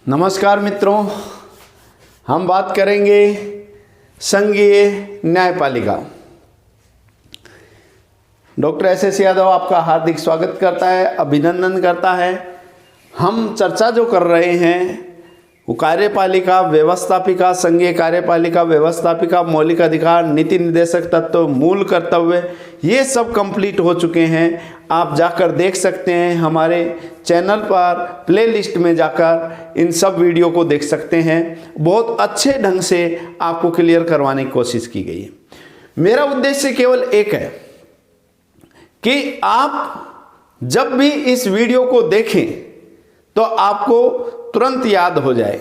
नमस्कार मित्रों, हम बात करेंगे संघीय न्यायपालिका। डॉक्टर एस यादव आपका हार्दिक स्वागत करता है, अभिनंदन करता है। हम चर्चा जो कर रहे हैं वो कार्यपालिका, व्यवस्थापिका, संघीय कार्यपालिका, व्यवस्थापिका, मौलिक अधिकार, नीति निर्देशक तत्व, मूल कर्तव्य, ये सब कंप्लीट हो चुके हैं। आप जाकर देख सकते हैं, हमारे चैनल पर प्लेलिस्ट में जाकर इन सब वीडियो को देख सकते हैं। बहुत अच्छे ढंग से आपको क्लियर करवाने की कोशिश की गई है। मेरा उद्देश्य केवल एक है कि आप जब भी इस वीडियो को देखें तो आपको तुरंत याद हो जाए।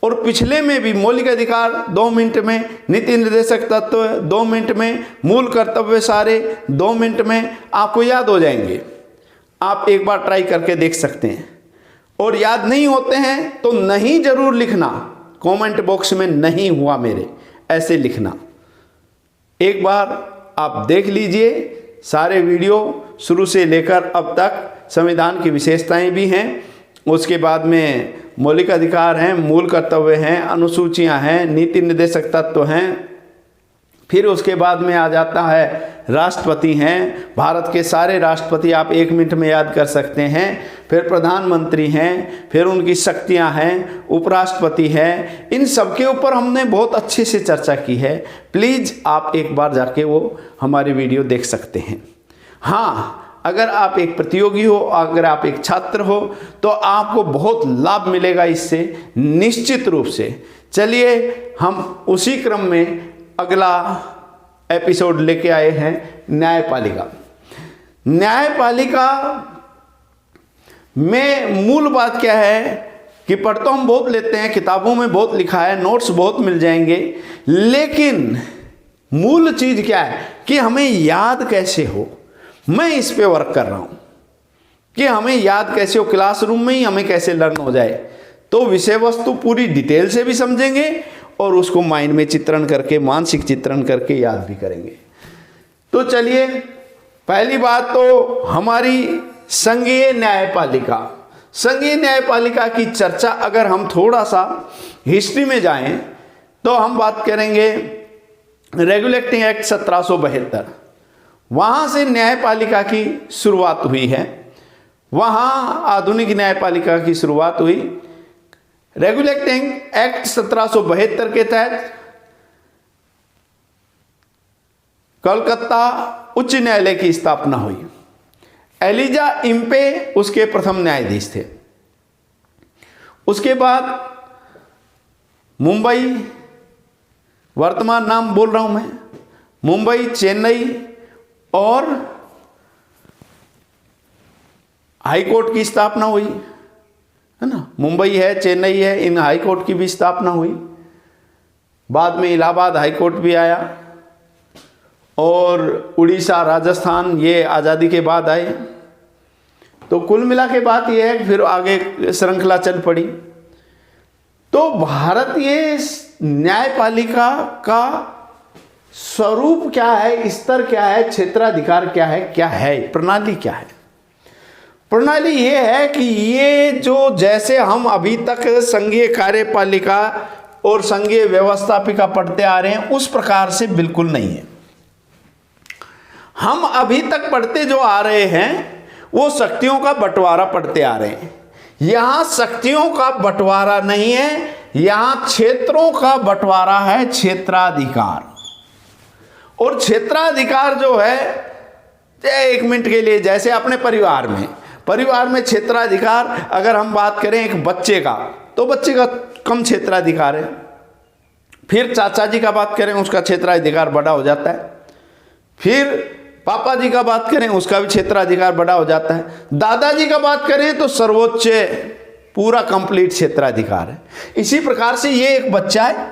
और पिछले में भी मौलिक अधिकार 2 मिनट में, नीति निर्देशक तत्व 2 मिनट में, मूल कर्तव्य सारे 2 मिनट में आपको याद हो जाएंगे। आप एक बार ट्राई करके देख सकते हैं। और याद नहीं होते हैं तो नहीं जरूर लिखना, कमेंट बॉक्स में नहीं हुआ मेरे, ऐसे लिखना। एक बार आप देख लीजिए सारे वीडियो शुरू से लेकर अब तक। संविधान की विशेषताएं भी हैं, उसके बाद में मौलिक अधिकार हैं, मूल कर्तव्य हैं, अनुसूचियां हैं, नीति निर्देशक तत्व हैं। फिर उसके बाद में आ जाता है राष्ट्रपति हैं, भारत के सारे राष्ट्रपति आप 1 मिनट में याद कर सकते हैं। फिर प्रधानमंत्री हैं, फिर उनकी शक्तियां हैं, उपराष्ट्रपति हैं। इन सब के ऊपर हमने बहुत अच्छे से चर्चा की है। प्लीज़ आप एक बार जाके वो हमारी वीडियो देख सकते हैं। हाँ, अगर आप एक प्रतियोगी हो, अगर आप एक छात्र हो तो आपको बहुत लाभ मिलेगा इससे, निश्चित रूप से। चलिए हम उसी क्रम में अगला एपिसोड लेके आए हैं, न्यायपालिका। न्यायपालिका में मूल बात क्या है कि पढ़ तो हम बहुत लेते हैं, किताबों में बहुत लिखा है, नोट्स बहुत मिल जाएंगे, लेकिन मूल चीज क्या है कि हमें याद कैसे हो। मैं इस पे वर्क कर रहा हूं कि हमें याद कैसे हो, क्लासरूम में ही हमें कैसे लर्न हो जाए। तो विषय वस्तु पूरी डिटेल से भी समझेंगे और उसको माइंड में चित्रण करके, मानसिक चित्रण करके याद भी करेंगे। तो चलिए, पहली बात तो हमारी संघीय न्यायपालिका। संघीय न्यायपालिका की चर्चा अगर हम थोड़ा सा हिस्ट्री में जाएं तो हम बात करेंगे रेगुलेटिंग एक्ट 1772। वहां से न्यायपालिका की शुरुआत हुई है, वहां आधुनिक न्यायपालिका की शुरुआत हुई। रेगुलेटिंग एक्ट 1772 के तहत कलकत्ता उच्च न्यायालय की स्थापना हुई। एलिजा इम्पे उसके प्रथम न्यायाधीश थे। उसके बाद मुंबई, वर्तमान नाम बोल रहा हूं मैं, मुंबई, चेन्नई और हाई कोर्ट की स्थापना हुई, है ना। मुंबई है, चेन्नई है, इन हाई कोर्ट की भी स्थापना हुई। बाद में इलाहाबाद हाई कोर्ट भी आया और उड़ीसा, राजस्थान ये आज़ादी के बाद आए। तो कुल मिला के बात यह है, फिर आगे श्रृंखला चल पड़ी। तो भारतीय न्यायपालिका का स्वरूप क्या है, स्तर क्या है, क्षेत्राधिकार क्या है, प्रणाली क्या है। प्रणाली ये है कि ये जो जैसे हम अभी तक संघीय कार्यपालिका और संघीय व्यवस्थापिका पढ़ते आ रहे हैं उस प्रकार से बिल्कुल नहीं है। हम अभी तक पढ़ते जो आ रहे हैं वो शक्तियों का बंटवारा पढ़ते आ रहे हैं। यहां शक्तियों का बंटवारा नहीं है, यहां क्षेत्रों का बंटवारा है, क्षेत्राधिकार। और क्षेत्राधिकार जो है 1 मिनट के लिए, जैसे अपने परिवार में क्षेत्राधिकार अगर हम बात करें एक बच्चे का, तो बच्चे का कम क्षेत्राधिकार है। फिर चाचा जी का बात करें, उसका क्षेत्राधिकार बड़ा हो जाता है। फिर पापा जी का बात करें, उसका भी क्षेत्राधिकार बड़ा हो जाता है। दादाजी का बात करें तो सर्वोच्च पूरा कंप्लीट क्षेत्राधिकार है। इसी प्रकार से ये एक बच्चा है,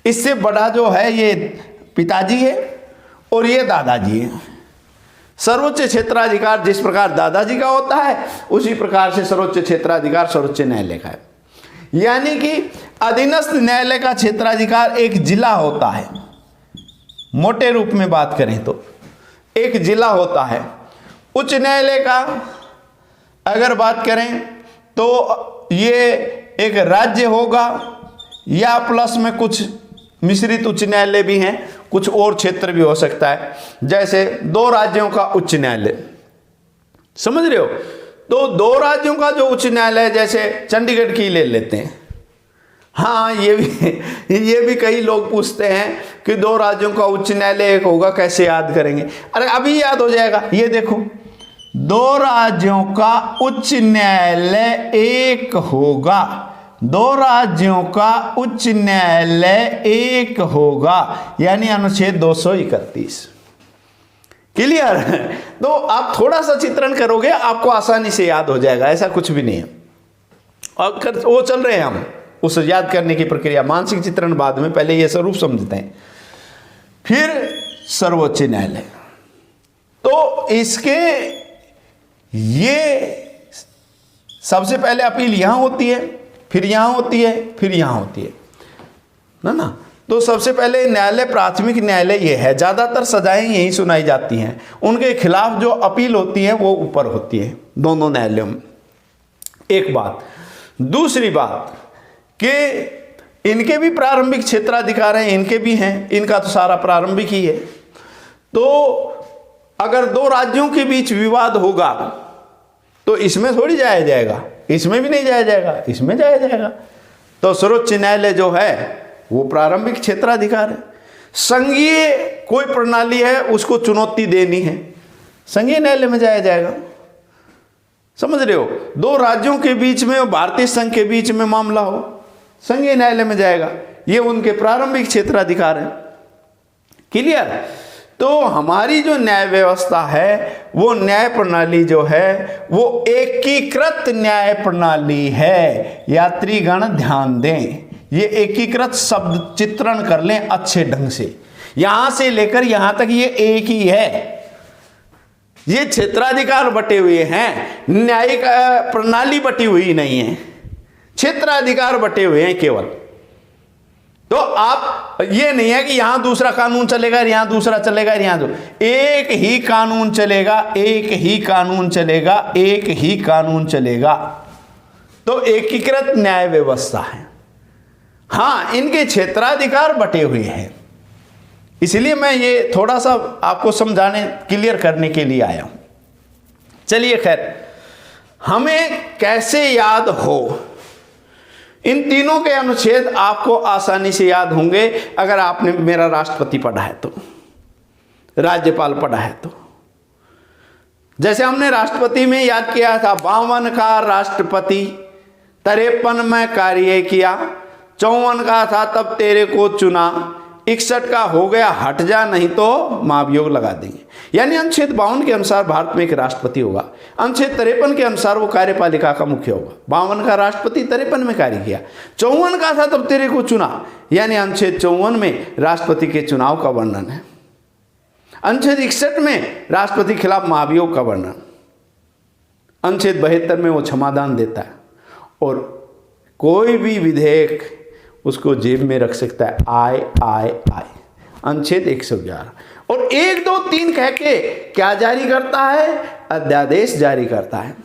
इससे बड़ा जो है ये पिताजी है और ये दादाजी है। सर्वोच्च क्षेत्राधिकार जिस प्रकार दादाजी का होता है उसी प्रकार से सर्वोच्च क्षेत्राधिकार सर्वोच्च न्यायालय का है। यानी कि अधीनस्थ न्यायालय का क्षेत्राधिकार एक जिला होता है, मोटे रूप में बात करें तो एक जिला होता है। उच्च न्यायालय का अगर बात करें तो ये एक राज्य होगा, या प्लस में कुछ मिश्रित उच्च न्यायालय भी हैं, कुछ और क्षेत्र भी हो सकता है। जैसे 2 राज्यों का उच्च न्यायालय, समझ रहे हो? तो 2 राज्यों का जो उच्च न्यायालय है, जैसे चंडीगढ़ की ले लेते हैं। हाँ, ये भी कई लोग पूछते हैं कि 2 राज्यों का उच्च न्यायालय एक होगा, कैसे याद करेंगे? अरे अभी याद हो जाएगा। ये देखो, 2 राज्यों का उच्च न्यायालय एक होगा, 2 राज्यों का उच्च न्यायालय एक होगा, यानी अनुच्छेद 231। क्लियर? तो आप थोड़ा सा चित्रण करोगे, आपको आसानी से याद हो जाएगा, ऐसा कुछ भी नहीं है। और वो चल रहे हैं हम उस याद करने की प्रक्रिया, मानसिक चित्रण बाद में, पहले ये स्वरूप समझते हैं। फिर सर्वोच्च न्यायालय, तो इसके ये सबसे पहले अपील यहां होती है, फिर यहां होती है, फिर यहां होती है ना। तो सबसे पहले न्यायालय, प्राथमिक न्यायालय ये है, ज्यादातर सजाएं यही सुनाई जाती हैं, उनके खिलाफ जो अपील होती है वो ऊपर होती है, दोनों न्यायालयों में। एक बात। दूसरी बात कि इनके भी प्रारंभिक क्षेत्राधिकार हैं, इनके भी हैं, इनका तो सारा प्रारंभिक ही है। तो अगर 2 राज्यों के बीच विवाद होगा तो इसमें थोड़ी जाया जाएगा, इसमें भी नहीं जाया जाएगा, इसमें जाया जाएगा। तो सर्वोच्च न्यायालय जो है वो प्रारंभिक क्षेत्राधिकार है। संघीय कोई प्रणाली है, उसको चुनौती देनी है, संघीय न्यायालय में जाया जाएगा। समझ रहे हो? 2 राज्यों के बीच में, भारतीय संघ के बीच में मामला हो, संघीय न्यायालय में जाएगा, ये उनके प्रारंभिक क्षेत्राधिकार है। क्लियर? तो हमारी जो न्याय व्यवस्था है, वो न्याय प्रणाली जो है वो एकीकृत न्याय प्रणाली है। यात्रीगण ध्यान दें, ये एकीकृत शब्द चित्रण कर लें अच्छे ढंग से, यहां से लेकर यहां तक ये एक ही है। ये क्षेत्राधिकार बटे हुए हैं, न्यायिक प्रणाली बटी हुई नहीं है, क्षेत्राधिकार बटे हुए हैं केवल। तो आप ये नहीं है कि यहां दूसरा कानून चलेगा, यहां दूसरा चलेगा, एक ही कानून चलेगा, एक ही कानून चलेगा, एक ही कानून चलेगा। तो एकीकृत न्याय व्यवस्था है। हाँ, इनके क्षेत्राधिकार बटे हुए हैं, इसलिए मैं ये थोड़ा सा आपको समझाने, क्लियर करने के लिए आया हूं। चलिए खैर, हमें कैसे याद हो? इन तीनों के अनुच्छेद आपको आसानी से याद होंगे अगर आपने मेरा राष्ट्रपति पढ़ा है तो, राज्यपाल पढ़ा है तो। जैसे हमने राष्ट्रपति में याद किया था, 52 का राष्ट्रपति, 53 में कार्य किया, 54 का था तब तेरे को चुना, 61 का हो गया हट जा नहीं तो महाभियोग लगा देंगे। यानी अनुच्छेद 52 के अनुसार भारत में एक राष्ट्रपति होगा, अनुच्छेद 53 के अनुसार वो कार्यपालिका का मुख्य होगा। 52 का राष्ट्रपति, 53 में कार्य किया, 54 का था तब तेरे को चुना, यानी अनुच्छेद 54 में राष्ट्रपति के चुनाव का वर्णन है। अनुच्छेद 61 में राष्ट्रपति के खिलाफ महाभियोग का वर्णन, अनुच्छेद 72 में वो क्षमादान देता है और कोई भी विधेयक उसको जेब में रख सकता है, आय। अनुच्छेद 111 और 1, 2, 3 कह के क्या जारी करता है? अध्यादेश जारी करता है।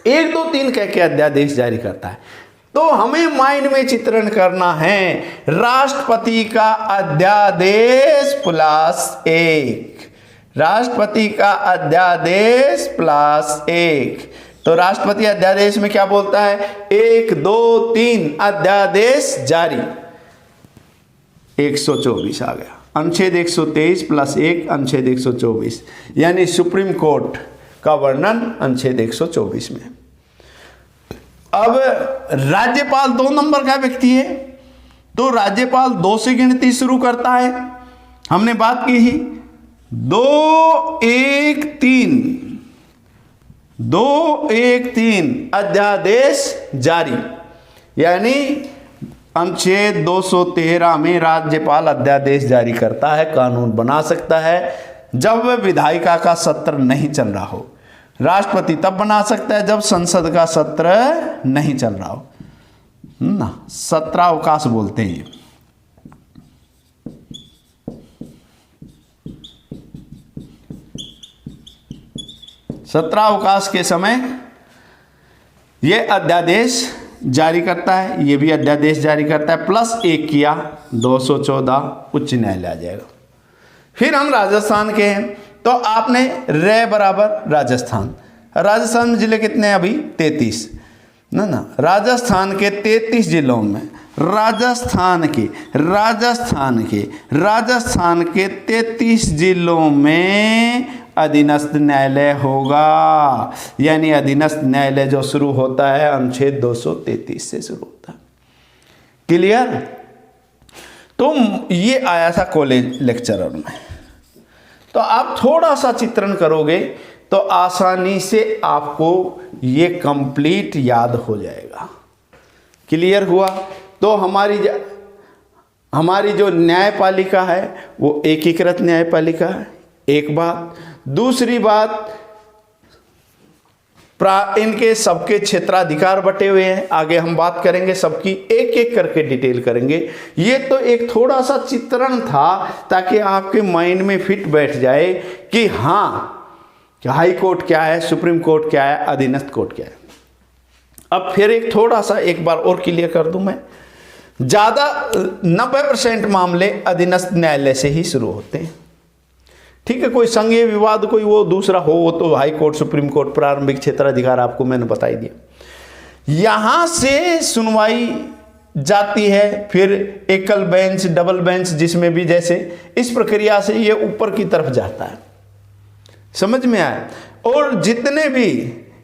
1, 2, 3 कह के अध्यादेश जारी करता है। तो हमें माइंड में चित्रण करना है, राष्ट्रपति का अध्यादेश +1, राष्ट्रपति का अध्यादेश +1। तो राष्ट्रपति अध्यादेश में क्या बोलता है? 1, 2, 3 अध्यादेश जारी। 124 आ गया, अनुच्छेद 123 +1 अनुच्छेद 124, यानी सुप्रीम कोर्ट का वर्णन अनुच्छेद 124 में। अब राज्यपाल 2 नंबर का व्यक्ति है, तो राज्यपाल 2 से गिनती शुरू करता है। हमने बात की ही 2, 1, 3 अध्यादेश जारी, यानी अनुच्छेद 213 में राज्यपाल अध्यादेश जारी करता है, कानून बना सकता है जब विधायिका का सत्र नहीं चल रहा हो। राष्ट्रपति तब बना सकता है जब संसद का सत्र नहीं चल रहा हो ना, सत्रावकाश बोलते हैं। सत्रावकाश के समय ये अध्यादेश जारी करता है, ये भी अध्यादेश जारी करता है, प्लस 1 किया 214 उच्च न्यायालय आ जाएगा। फिर हम राजस्थान के हैं, तो आपने रे बराबर राजस्थान। राजस्थान में जिले कितने हैं अभी? 33 ना। राजस्थान के 33 जिलों में राजस्थान के 33 जिलों में अधीनस्थ न्यायालय होगा। यानी अधीनस्थ न्यायालय जो शुरू होता है अनुच्छेद 233 से शुरू होता है। क्लियर? तो ये आया था कॉलेज लेक्चरर में। तो आप थोड़ा सा चित्रण करोगे तो आसानी से आपको ये कंप्लीट याद हो जाएगा। क्लियर हुआ? तो हमारी जो न्यायपालिका है वो एकीकृत न्यायपालिका है, एक बात। दूसरी बात, इनके सबके क्षेत्राधिकार बटे हुए हैं। आगे हम बात करेंगे, सबकी एक एक करके डिटेल करेंगे। ये तो एक थोड़ा सा चित्रण था ताकि आपके माइंड में फिट बैठ जाए कि हाँ, हाई कोर्ट क्या है, सुप्रीम कोर्ट क्या है, अधीनस्थ कोर्ट क्या है। अब फिर एक थोड़ा सा एक बार और क्लियर कर दूं मैं, ज़्यादा 90% मामले अधीनस्थ न्यायालय से ही शुरू होते हैं। ठीक है, कोई संघीय विवाद कोई वो दूसरा हो, वो तो हाई कोर्ट, सुप्रीम कोर्ट, प्रारंभिक क्षेत्राधिकार आपको मैंने बता ही दिया। यहां से सुनवाई जाती है, फिर एकल बेंच, डबल बेंच, जिसमें भी जैसे इस प्रक्रिया से ये ऊपर की तरफ जाता है। समझ में आया? और जितने भी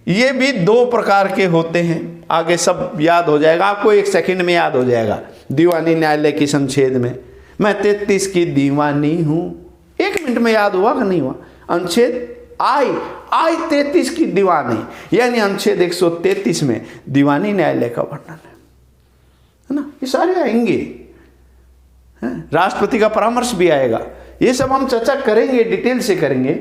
ये भी 2 प्रकार के होते हैं, आगे सब याद हो जाएगा आपको, 1 सेकंड में याद हो जाएगा। दीवानी न्यायालय की संच्छेद में मैं 33 की दीवानी हूं, 1 मिनट में याद हुआ कि नहीं हुआ? अनुच्छेद आई 33 की दीवानी, यानी अनुच्छेद 133 में दीवानी न्यायालय का वर्णन है ना। ये सारे आएंगे, राष्ट्रपति का परामर्श भी आएगा। ये सब हम चर्चा करेंगे, डिटेल से करेंगे।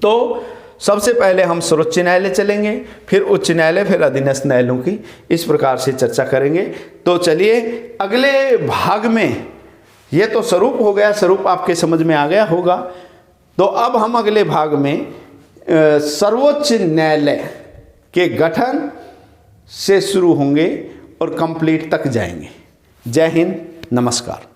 तो सबसे पहले हम सर्वोच्च न्यायालय चलेंगे, फिर उच्च न्यायालय, फिर अधीनस्थ न्यायालयों की, इस प्रकार से चर्चा करेंगे। तो चलिए अगले भाग में, ये तो स्वरूप हो गया, स्वरूप आपके समझ में आ गया होगा। तो अब हम अगले भाग में सर्वोच्च न्यायालय के गठन से शुरू होंगे और कंप्लीट तक जाएंगे। जय हिंद, नमस्कार।